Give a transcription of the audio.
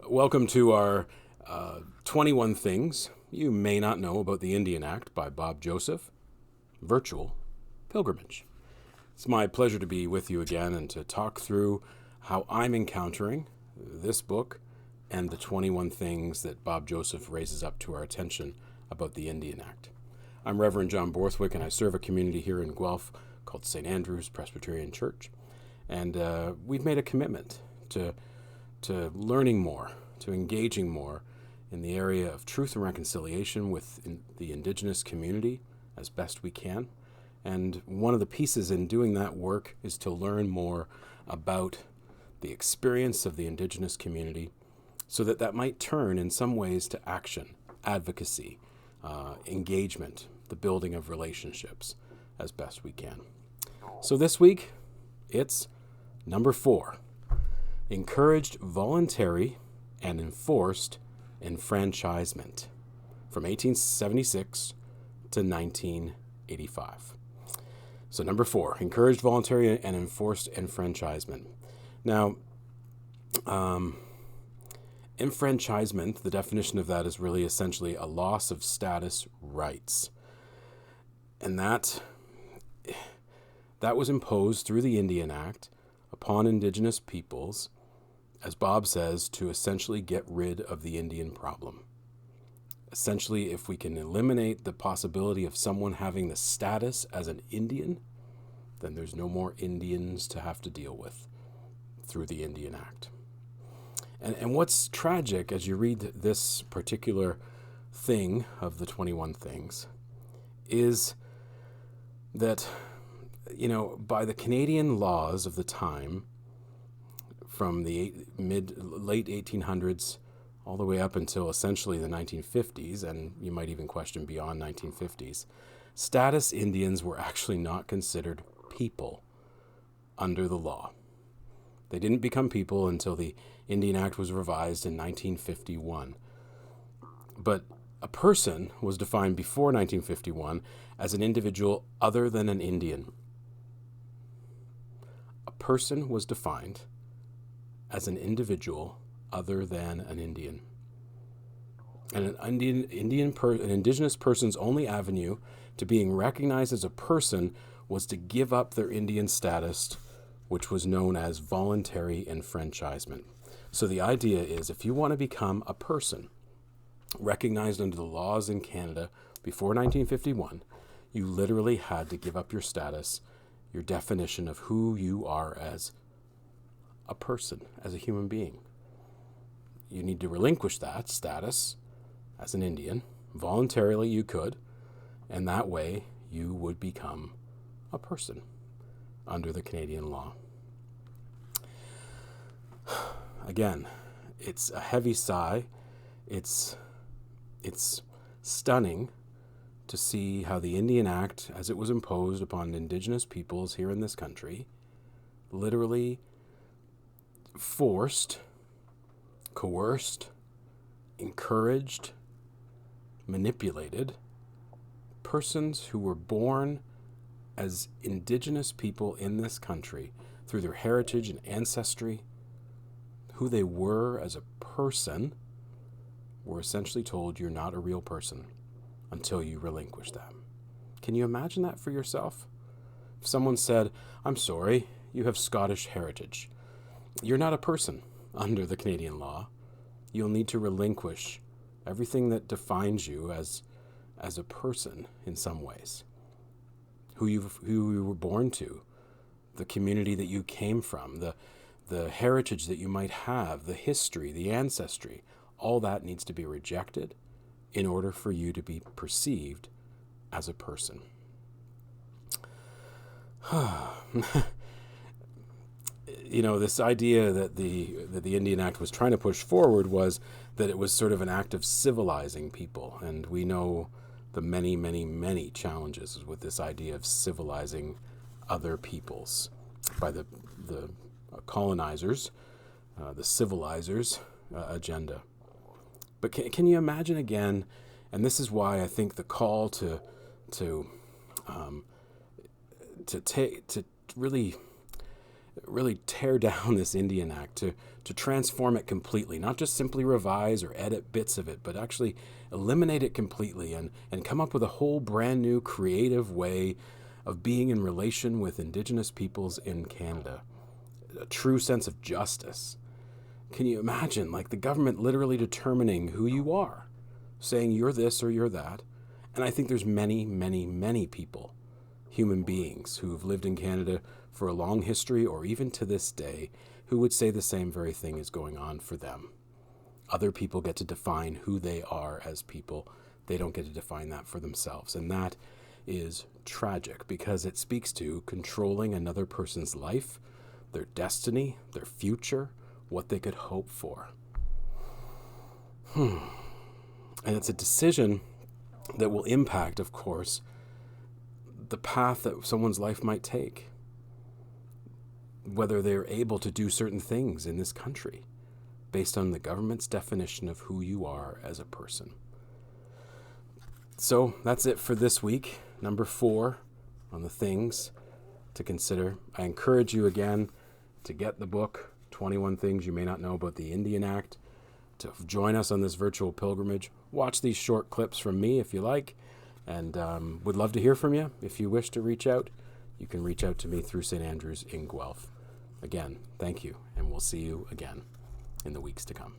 Welcome to our 21 Things You May Not Know About the Indian Act by Bob Joseph, Virtual Pilgrimage. It's my pleasure to be with you again and to talk through how I'm encountering this book and the 21 things that Bob Joseph raises up to our attention about the Indian Act. I'm Reverend John Borthwick, and I serve a community here in Guelph called St. Andrew's Presbyterian Church. And we've made a commitment to learning more, to engaging more in the area of truth and reconciliation with the Indigenous community as best we can. And one of the pieces in doing that work is to learn more about the experience of the Indigenous community so that might turn in some ways to action, advocacy, engagement, the building of relationships as best we can. So this week, it's number 4. Encouraged voluntary and enforced enfranchisement from 1876 to 1985. So number 4, encouraged voluntary and enforced enfranchisement. Now, enfranchisement, the definition of that is really essentially a loss of status rights. And that was imposed through the Indian Act upon Indigenous peoples, as Bob says, to essentially get rid of the Indian problem. Essentially, if we can eliminate the possibility of someone having the status as an Indian, then there's no more Indians to have to deal with through the Indian Act. And what's tragic as you read this particular thing of the 21 things is that, by the Canadian laws of the time, from the late 1800s all the way up until essentially the 1950s, and you might even question beyond 1950s, status Indians were actually not considered people under the law. They didn't become people until the Indian Act was revised in 1951. But a person was defined before 1951 as an individual other than an Indian. A person was defined as an individual other than an Indian. And an Indigenous person's only avenue to being recognized as a person was to give up their Indian status, which was known as voluntary enfranchisement. So the idea is, if you want to become a person recognized under the laws in Canada before 1951, you literally had to give up your status, your definition of who you are as a person, as a human being. You need to relinquish that status as an Indian. Voluntarily you could, and that way you would become a person under the Canadian law. Again, it's a heavy sigh. It's stunning to see how the Indian Act, as it was imposed upon Indigenous peoples here in this country, literally forced, coerced, encouraged, manipulated persons who were born as Indigenous people in this country through their heritage and ancestry, who they were as a person, were essentially told you're not a real person until you relinquish that. Can you imagine that for yourself? If someone said, I'm sorry, you have Scottish heritage. You're not a person under the Canadian law. You'll need to relinquish everything that defines you as a person in some ways. Who you were born to, the community that you came from, the heritage that you might have, the history, the ancestry, all that needs to be rejected in order for you to be perceived as a person. This idea that the Indian Act was trying to push forward was that it was sort of an act of civilizing people, and we know the many, many, many challenges with this idea of civilizing other peoples by the colonizers, the civilizers' agenda. But can you imagine again? And this is why I think the call to really really tear down this Indian Act, to transform it completely, not just simply revise or edit bits of it, but actually eliminate it completely and come up with a whole brand new creative way of being in relation with Indigenous peoples in Canada. A true sense of justice. Can you imagine, like, the government literally determining who you are, saying you're this or you're that? And I think there's many, many, many people, human beings, who've lived in Canada for a long history or even to this day, who would say the same very thing is going on for them. Other people get to define who they are as people. They don't get to define that for themselves. And that is tragic, because it speaks to controlling another person's life, their destiny, their future, what they could hope for. And it's a decision that will impact, of course, the path that someone's life might take, whether they're able to do certain things in this country based on the government's definition of who you are as a person. So that's it for this week. Number 4 on the things to consider. I encourage you again to get the book, 21 Things You May Not Know About the Indian Act, to join us on this virtual pilgrimage. Watch these short clips from me if you like, and would love to hear from you. If you wish to reach out, you can reach out to me through St. Andrews in Guelph. Again, thank you, and we'll see you again in the weeks to come.